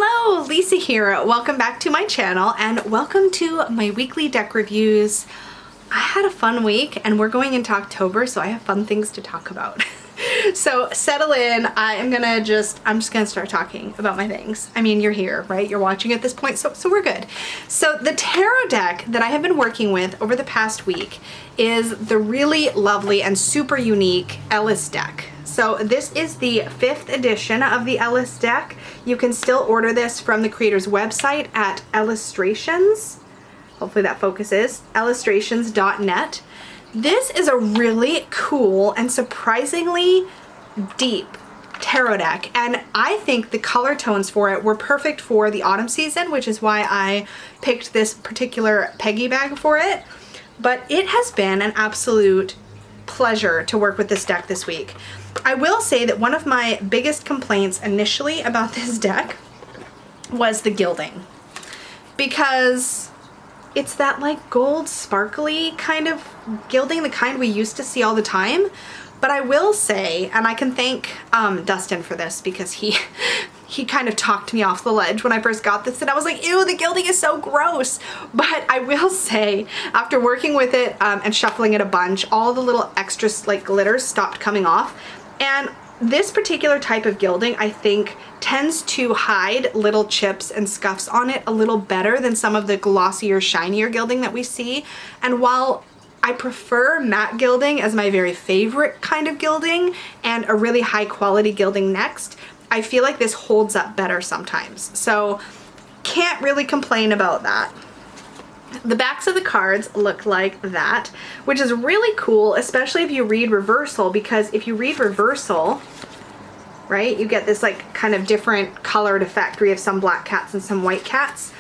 Hello, Lisa here. Welcome back to my channel and welcome to my weekly deck reviews. I had a fun week and we're going into October, so I have fun things to talk about. So settle in. I'm just gonna start talking about my things. I mean, you're here, right? You're watching at this point, so we're good. So the tarot deck that I have been working with over the past week is the really lovely and super unique Ellis Deck. So this is the 5th edition of the Ellis Deck. You can still order this from the creator's website at illustrations. Hopefully that focuses. illustrations.net. This is a really cool and surprisingly deep tarot deck, and I think the color tones for it were perfect for the autumn season, which is why I picked this particular Peggy bag for it. But it has been an absolute pleasure to work with this deck this week. I will say that one of my biggest complaints initially about this deck was the gilding, because it's that like gold sparkly kind of gilding, the kind we used to see all the time. But I will say, and I can thank Dustin for this, because he kind of talked me off the ledge when I first got this, and I was like, ew, the gilding is so gross. But I will say, after working with it and shuffling it a bunch, all the little extra like glitters stopped coming off. And this particular type of gilding, I think, tends to hide little chips and scuffs on it a little better than some of the glossier, shinier gilding that we see. And while I prefer matte gilding as my very favorite kind of gilding, and a really high quality gilding next, I feel like this holds up better sometimes. So can't really complain about that. The backs of the cards look like that, which is really cool, especially if you read reversal, because if you read reversal, right, you get this like kind of different colored effect where you have some black cats and some white cats.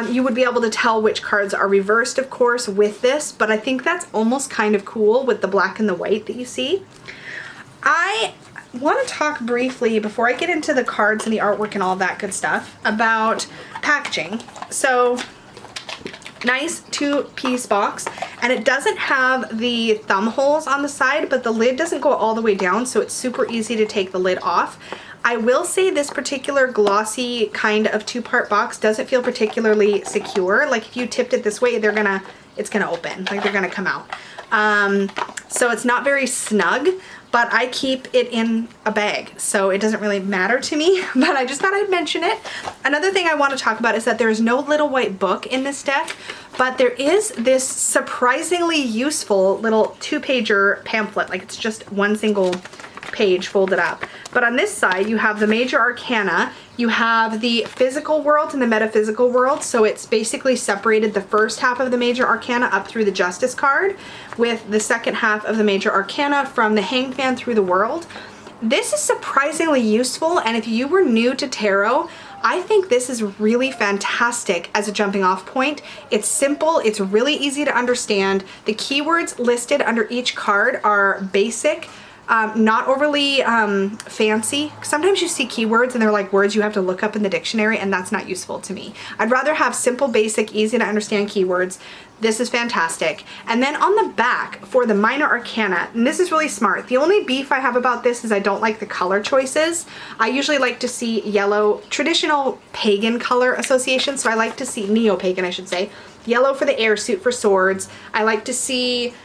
You would be able to tell which cards are reversed, of course, with this, but I think that's almost kind of cool with the black and the white that you see. I want to talk briefly, before I get into the cards and the artwork and all that good stuff, about packaging. So nice 2-piece box, and it doesn't have the thumb holes on the side, but the lid doesn't go all the way down, so it's super easy to take the lid off. I will say this particular glossy kind of 2-part box doesn't feel particularly secure. Like if you tipped it this way, it's gonna open, like they're gonna come out. So it's not very snug, but I keep it in a bag, so it doesn't really matter to me, but I just thought I'd mention it. Another thing I want to talk about is that there is no little white book in this deck, but there is this surprisingly useful little 2-pager pamphlet. Like it's just one single page folded up. But on this side, you have the major arcana, you have the physical world and the metaphysical world. So it's basically separated the first half of the major arcana up through the Justice card, with the second half of the major arcana from the Hanged Man through the world. This is surprisingly useful, and if you were new to tarot, I think this is really fantastic as a jumping off point. It's simple, it's really easy to understand. The keywords listed under each card are basic, not overly fancy. Sometimes you see keywords and they're like words you have to look up in the dictionary, and that's not useful to me. I'd rather have simple, basic, easy to understand keywords. This is fantastic. And then on the back for the minor arcana, and this is really smart. The only beef I have about this is I don't like the color choices. I usually like to see yellow, traditional pagan color association, so I like to see, neo-pagan I should say, yellow for the air suit for swords. I like to see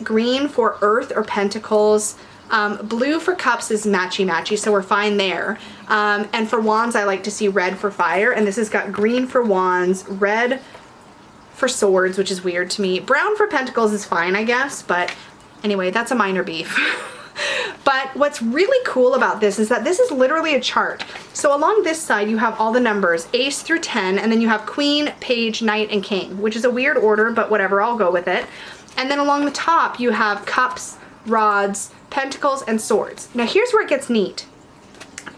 green for earth or pentacles. Blue for cups is matchy-matchy, so we're fine there. And for wands, I like to see red for fire, and this has got green for wands, red for swords, which is weird to me. Brown for pentacles is fine, I guess, but anyway, that's a minor beef. But what's really cool about this is that this is literally a chart. So along this side, you have all the numbers, ace through 10, and then you have queen, page, knight, and king, which is a weird order, but whatever, I'll go with it. And then along the top, you have cups, rods, pentacles, and swords. Now here's where it gets neat.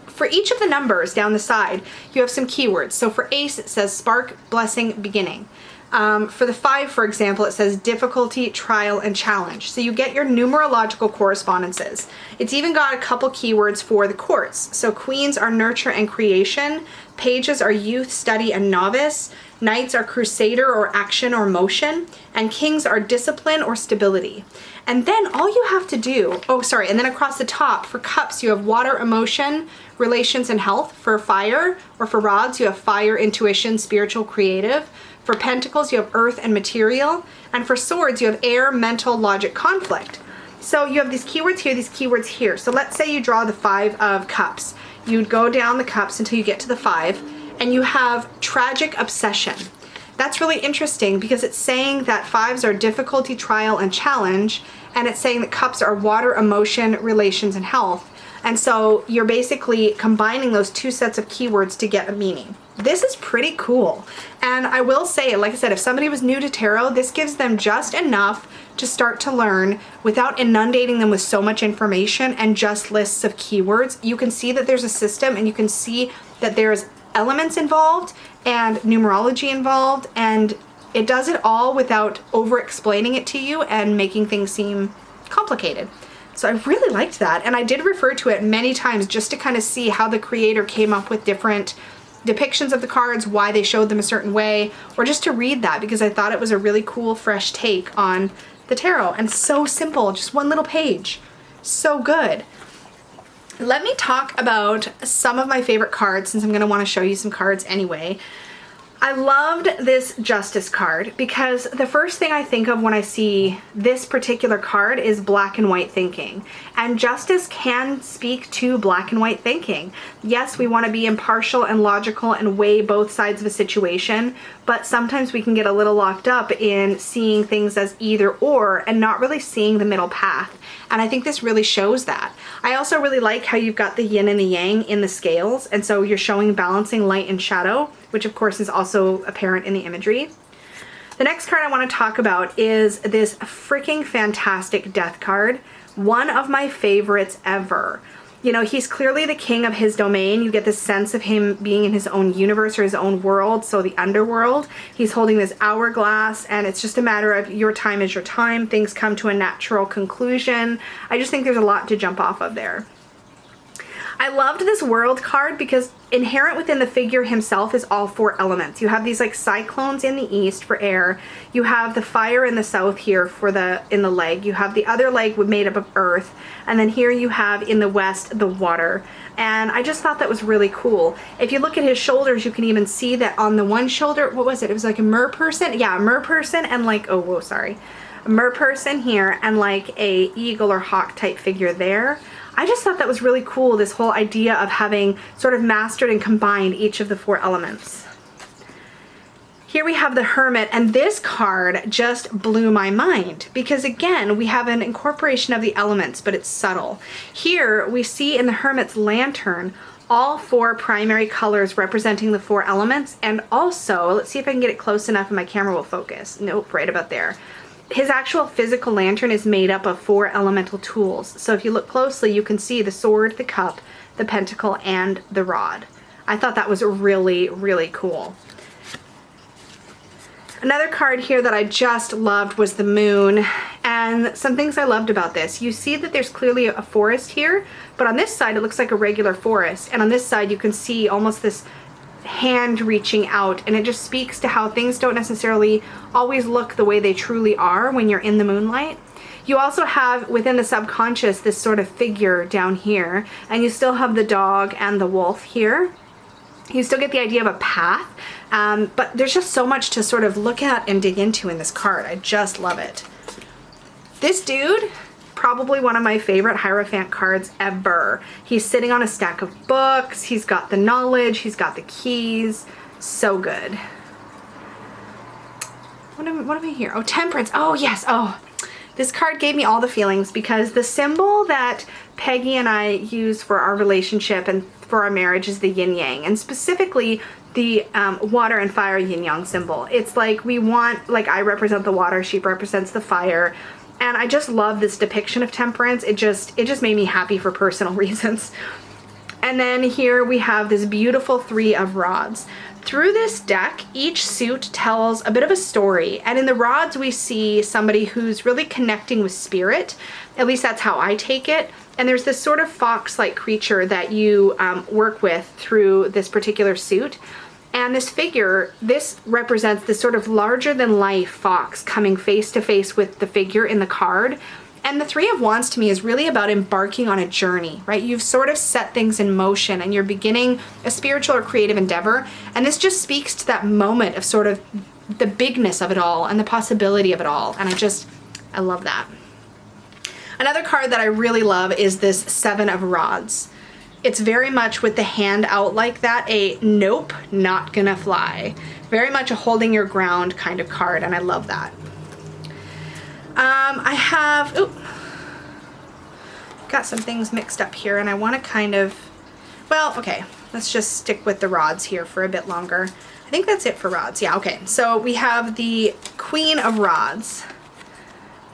For each of the numbers down the side, you have some keywords. So for ace, it says spark, blessing, beginning. For the 5, for example, it says difficulty, trial, and challenge. So you get your numerological correspondences. It's even got a couple keywords for the courts. So queens are nurture and creation, pages are youth, study, and novice, knights are crusader or action or motion, and kings are discipline or stability. And then all you have to do, and then across the top for cups, you have water, emotion, relations, and health. For fire, or for rods, you have fire, intuition, spiritual, creative. For pentacles, you have earth and material. And for swords, you have air, mental, logic, conflict. So you have these keywords here, these keywords here. So let's say you draw the 5 of cups. You'd go down the cups until you get to the 5, and you have tragic obsession. That's really interesting because it's saying that 5s are difficulty, trial, and challenge. And it's saying that cups are water, emotion, relations, and health. And so you're basically combining those 2 sets of keywords to get a meaning. This is pretty cool. And I will say, like I said, if somebody was new to tarot, this gives them just enough to start to learn without inundating them with so much information and just lists of keywords. You can see that there's a system, and you can see that there's elements involved and numerology involved, and it does it all without over explaining it to you and making things seem complicated. So I really liked that, and I did refer to it many times just to kind of see how the creator came up with different depictions of the cards, why they showed them a certain way, or just to read that because I thought it was a really cool, fresh take on the tarot, and so simple, just one little page. So good. Let me talk about some of my favorite cards, since I'm going to want to show you some cards anyway. I loved this Justice card because the first thing I think of when I see this particular card is black and white thinking. And Justice can speak to black and white thinking. Yes, we want to be impartial and logical and weigh both sides of a situation, but sometimes we can get a little locked up in seeing things as either or and not really seeing the middle path. And I think this really shows that. I also really like how you've got the yin and the yang in the scales, and so you're showing balancing light and shadow, which of course is also apparent in the imagery. The next card I want to talk about is this freaking fantastic Death card. One of my favorites ever. You know, he's clearly the king of his domain. You get this sense of him being in his own universe or his own world, so the underworld. He's holding this hourglass, and it's just a matter of your time is your time. Things come to a natural conclusion. I just think there's a lot to jump off of there. I loved this world card because inherent within the figure himself is all 4 elements. You have these like cyclones in the east for air. You have the fire in the south here for in the leg. You have the other leg made up of earth. And then here you have in the west the water. And I just thought that was really cool. If you look at his shoulders, you can even see that on the one shoulder, what was it? It was like a mer person. Yeah, a mer person and like, oh, whoa, sorry. A mer person here and like a eagle or hawk type figure there. I just thought that was really cool, this whole idea of having sort of mastered and combined each of the 4 elements. Here we have the Hermit, and this card just blew my mind because again, we have an incorporation of the elements, but it's subtle. Here we see in the Hermit's lantern all 4 primary colors representing the 4 elements, and also, let's see if I can get it close enough and my camera will focus. Nope, right about there. His actual physical lantern is made up of 4 elemental tools. So if you look closely, you can see the sword, the cup, the pentacle, and the rod. I thought that was really, really cool. Another card here that I just loved was the moon, and some things I loved about this. You see that there's clearly a forest here, but on this side it looks like a regular forest, and on this side you can see almost this hand reaching out, and it just speaks to how things don't necessarily always look the way they truly are when you're in the moonlight. You also have within the subconscious this sort of figure down here, and you still have the dog and the wolf here. You still get the idea of a path, but there's just so much to sort of look at and dig into in this card. I just love it. This dude, probably one of my favorite Hierophant cards ever. He's sitting on a stack of books. He's got the knowledge. He's got the keys. So good. What am I here? Oh, Temperance. Oh, yes. Oh, this card gave me all the feelings because the symbol that Peggy and I use for our relationship and for our marriage is the yin-yang, and specifically the water and fire yin-yang symbol. It's like we want, like I represent the water, she represents the fire. And I just love this depiction of temperance. It just made me happy for personal reasons. And then here we have this beautiful 3 of rods. Through this deck, each suit tells a bit of a story, and in the rods we see somebody who's really connecting with spirit. At least that's how I take it. And there's this sort of fox-like creature that you work with through this particular suit. And this figure, this represents this sort of larger-than-life fox coming face to face with the figure in the card. And the 3 of Wands to me is really about embarking on a journey, right? You've sort of set things in motion and you're beginning a spiritual or creative endeavor. And this just speaks to that moment of sort of the bigness of it all and the possibility of it all. And I love that. Another card that I really love is this 7 of Rods. It's very much with the hand out like that, a nope, not gonna fly. Very much a holding your ground kind of card, and I love that. I have, got some things mixed up here, and I want to kind of, well, okay, let's just stick with the rods here for a bit longer. I think that's it for rods. Yeah, okay. So we have the Queen of Rods.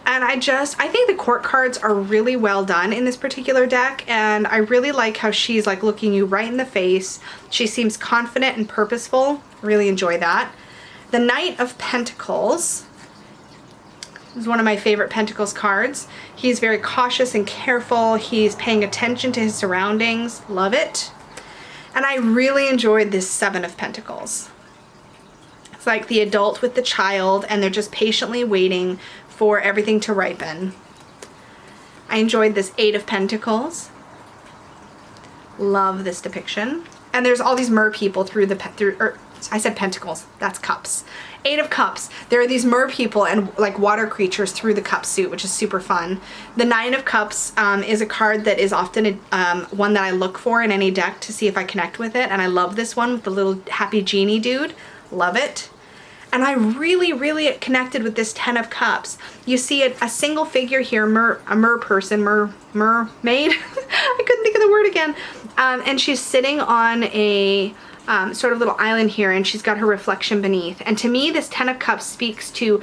And I think the court cards are really well done in this particular deck, and I really like how she's like looking you right in the face. She seems confident and purposeful. Really enjoy that. The Knight of Pentacles is one of my favorite Pentacles cards. He's very cautious and careful. He's paying attention to his surroundings. Love it. And I really enjoyed this 7 of Pentacles. It's like the adult with the child, and they're just patiently waiting for everything to ripen. I enjoyed this 8 of Pentacles. Love this depiction. And there's all these mer people I said pentacles, that's cups. 8 of Cups. There are these mer people and like water creatures through the cup suit, which is super fun. The 9 of Cups is a card that is often one that I look for in any deck to see if I connect with it. And I love this one with the little happy genie dude. Love it. And I really, really connected with this 10 of Cups. You see a single figure here, a mermaid. I couldn't think of the word again. And she's sitting on a sort of little island here, and she's got her reflection beneath. And to me, this 10 of Cups speaks to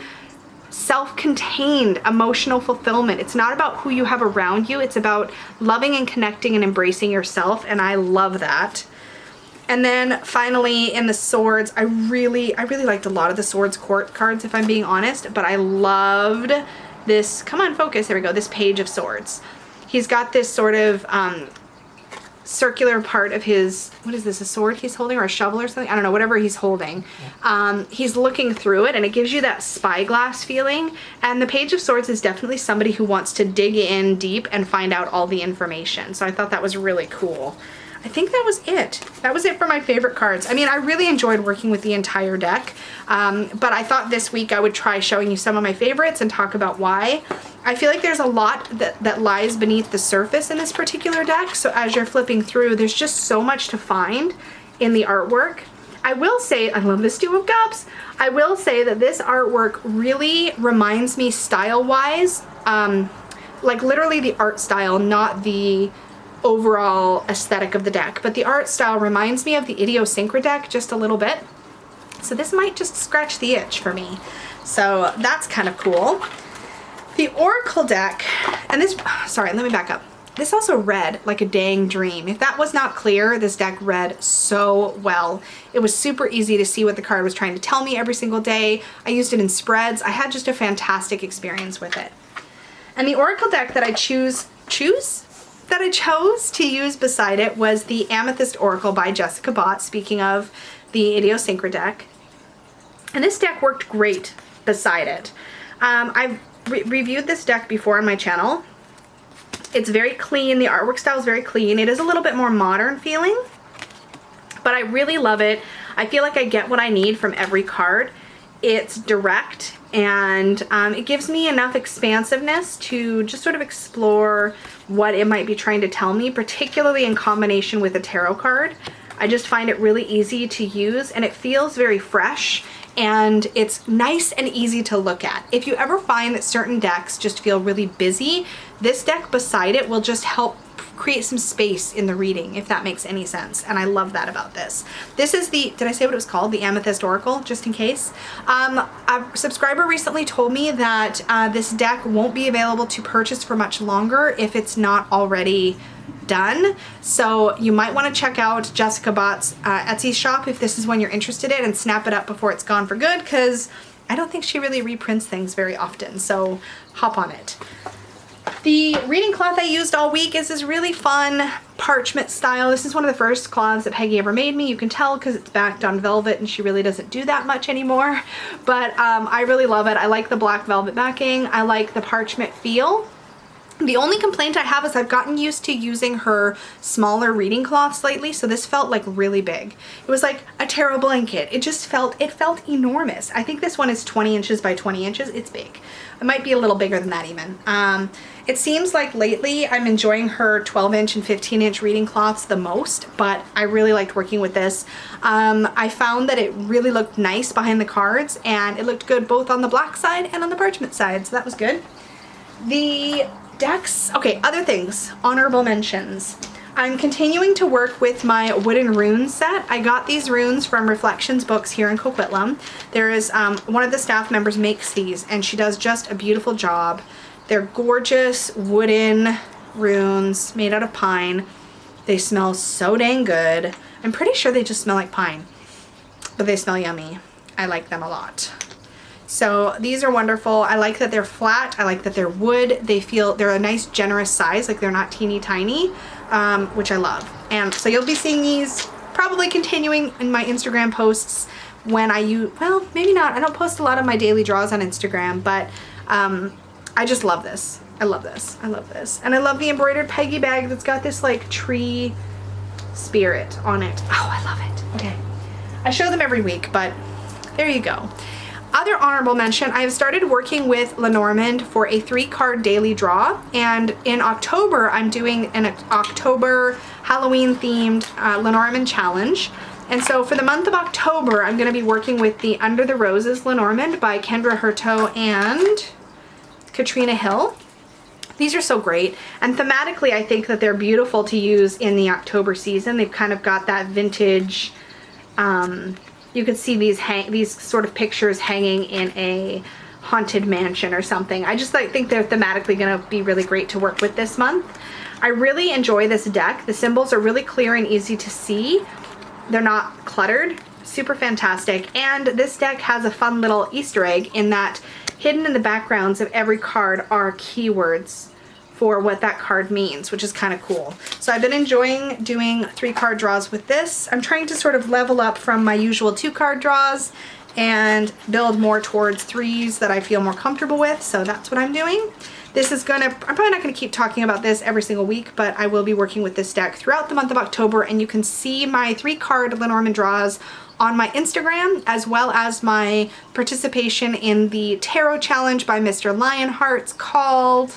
self-contained emotional fulfillment. It's not about who you have around you. It's about loving and connecting and embracing yourself. And I love that. And then finally in the swords, I really liked a lot of the swords court cards, if I'm being honest, but I loved this, come on, focus, there we go, this Page of Swords. He's got this sort of circular part of his, what is this, a sword he's holding or a shovel or something? I don't know, whatever he's holding. He's looking through it, and it gives you that spyglass feeling. And the Page of Swords is definitely somebody who wants to dig in deep and find out all the information. So I thought that was really cool. I think that was it. That was it for my favorite cards. I mean, I really enjoyed working with the entire deck, but I thought this week I would try showing you some of my favorites and talk about why. I feel like there's a lot that lies beneath the surface in this particular deck, so as you're flipping through, there's just so much to find in the artwork. I will say, I love this 2 of Cups. I will say that this artwork really reminds me style-wise, like literally the art style, not the overall aesthetic of the deck, but the art style reminds me of the Idiosyncra deck just a little bit. So this might just scratch the itch for me. So that's kind of cool. The Oracle deck, and this, sorry, let me back up. This also read like a dang dream. If that was not clear, this deck read so well. It was super easy to see what the card was trying to tell me every single day. I used it in spreads. I had just a fantastic experience with it. And the Oracle deck that I chose to use beside it was the Amethyst Oracle by Jessica Bott, speaking of the Idiosyncra deck. And this deck worked great beside it. I've reviewed this deck before on my channel. It's very clean. The artwork style is very clean. It is a little bit more modern feeling, but I really love it. I feel like I get what I need from every card. It's direct, and it gives me enough expansiveness to just sort of explore what it might be trying to tell me, particularly in combination with a tarot card. I just find it really easy to use, and it feels very fresh, and it's nice and easy to look at. If you ever find that certain decks just feel really busy, this deck beside it will just help create some space in the reading, if that makes any sense. And I love that about this. This is the, did I say what it was called? The Amethyst Oracle, just in case. A subscriber recently told me that this deck won't be available to purchase for much longer if it's not already done. So you might want to check out Jessica Bott's Etsy shop if this is one you're interested in, and snap it up before it's gone for good, because I don't think she really reprints things very often. So hop on it. The reading cloth I used all week is this really fun parchment style. This is one of the first cloths that Peggy ever made me. You can tell because it's backed on velvet, and she really doesn't do that much anymore. But I really love it. I like the black velvet backing. I like the parchment feel. The only complaint I have is I've gotten used to using her smaller reading cloths lately, so this felt like really big. It was like a tarot blanket. It felt enormous. I think this one is 20 inches by 20 inches. It's big. It might be a little bigger than that even. It seems like lately I'm enjoying her 12-inch and 15-inch reading cloths the most, but I really liked working with this. I found that it really looked nice behind the cards, and it looked good both on the black side and on the parchment side, so that was good. The decks, okay, other things, honorable mentions. I'm continuing to work with my wooden rune set. I got these runes from Reflections Books here in Coquitlam. There is, one of the staff members makes these, and she does just a beautiful job. They're gorgeous wooden runes made out of pine. They smell so dang good. I'm pretty sure they just smell like pine, but they smell yummy. I like them a lot. So these are wonderful. I like that they're flat. I like that they're wood. They're a nice generous size, like they're not teeny tiny, which I love. And so you'll be seeing these probably continuing in my Instagram posts when I use, well, maybe not. I don't post a lot of my daily draws on Instagram, but I just love this. I love this. I love this. And I love the embroidered Peggy bag that's got this like tree spirit on it. Oh, I love it. Okay. I show them every week, but there you go. Other honorable mention, I have started working with Lenormand for a 3-card daily draw, and in October I'm doing an October Halloween themed Lenormand challenge. And so for the month of October I'm going to be working with the Under the Roses Lenormand by Kendra Hurto and Katrina Hill. These are so great, and thematically I think that they're beautiful to use in the October season. They've kind of got that vintage, you could see these sort of pictures hanging in a haunted mansion or something. I just think they're thematically going to be really great to work with this month. I really enjoy this deck. The symbols are really clear and easy to see. They're not cluttered. Super fantastic. And this deck has a fun little Easter egg in that hidden in the backgrounds of every card are keywords for what that card means, which is kind of cool. So I've been enjoying doing 3-card draws with this. I'm trying to sort of level up from my usual 2-card draws and build more towards 3s that I feel more comfortable with, so that's what I'm doing. This is I'm probably not gonna keep talking about this every single week, but I will be working with this deck throughout the month of October, and you can see my 3-card Lenormand draws on my Instagram, as well as my participation in the tarot challenge by Mr. Lionheart's called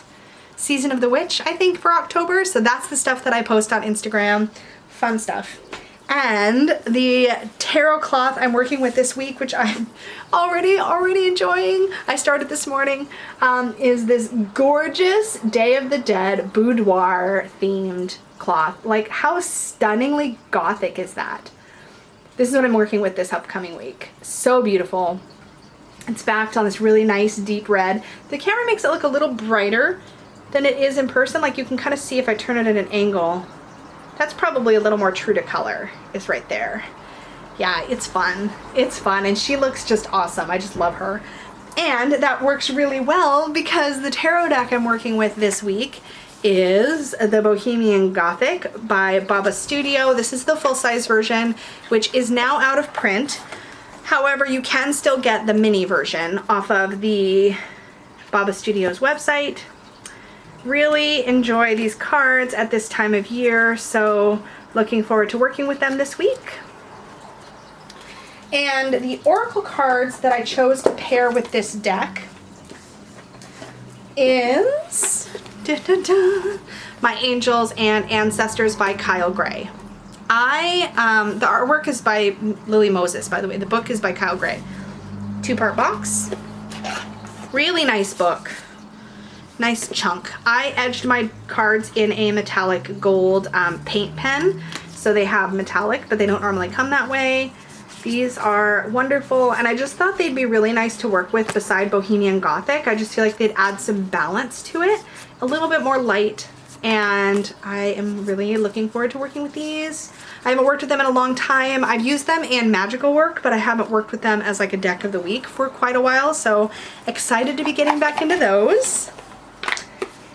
Season of the Witch, I think, for October. So that's the stuff that I post on Instagram. Fun stuff. And the tarot cloth I'm working with this week, which I'm already enjoying, I started this morning, is this gorgeous Day of the Dead boudoir themed cloth. Like, how stunningly gothic is that? This is what I'm working with this upcoming week. So beautiful. It's backed on this really nice deep red. The camera makes it look a little brighter than it is in person. Like, you can kind of see if I turn it at an angle. That's probably a little more true to color, is right there. Yeah, it's fun. It's fun, and she looks just awesome. I just love her. And that works really well because the tarot deck I'm working with this week is the Bohemian Gothic by Baba Studio. This is the full-size version, which is now out of print. However, you can still get the mini version off of the Baba Studio's website. Really enjoy these cards at this time of year, so looking forward to working with them this week. And the oracle cards that I chose to pair with this deck is My Angels and Ancestors by Kyle Gray. The artwork is by Lily Moses, by the way. The book is by Kyle Gray. 2-part box. Really nice book. nice chunk. I edged my cards in a metallic gold paint pen. So they have metallic, but they don't normally come that way. These are wonderful, and I just thought they'd be really nice to work with beside Bohemian Gothic. I just feel like they'd add some balance to it, a little bit more light, and I am really looking forward to working with these. I haven't worked with them in a long time. I've used them in magical work, but I haven't worked with them as like a deck of the week for quite a while, so excited to be getting back into those.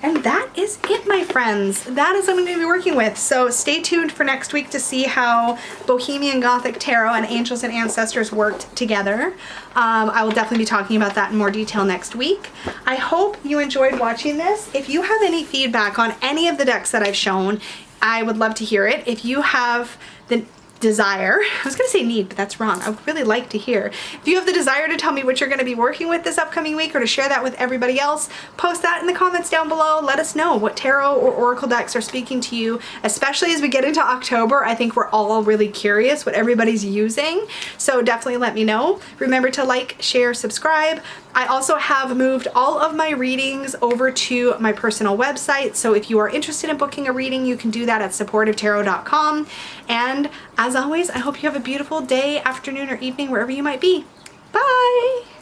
And that is it, my friends. That is what I'm going to be working with. So stay tuned for next week to see how Bohemian Gothic Tarot and Angels and Ancestors worked together. I will definitely be talking about that in more detail next week. I hope you enjoyed watching this. If you have any feedback on any of the decks that I've shown, I would love to hear it. If you have the desire, I was gonna say need, but that's wrong. I would really like to hear. If you have the desire to tell me what you're gonna be working with this upcoming week or to share that with everybody else, post that in the comments down below. Let us know what tarot or oracle decks are speaking to you, especially as we get into October. I think we're all really curious what everybody's using, so definitely let me know. Remember to like, share, subscribe. I also have moved all of my readings over to my personal website, so if you are interested in booking a reading, you can do that at supportivetarot.com. And as always, I hope you have a beautiful day, afternoon, or evening, wherever you might be. Bye!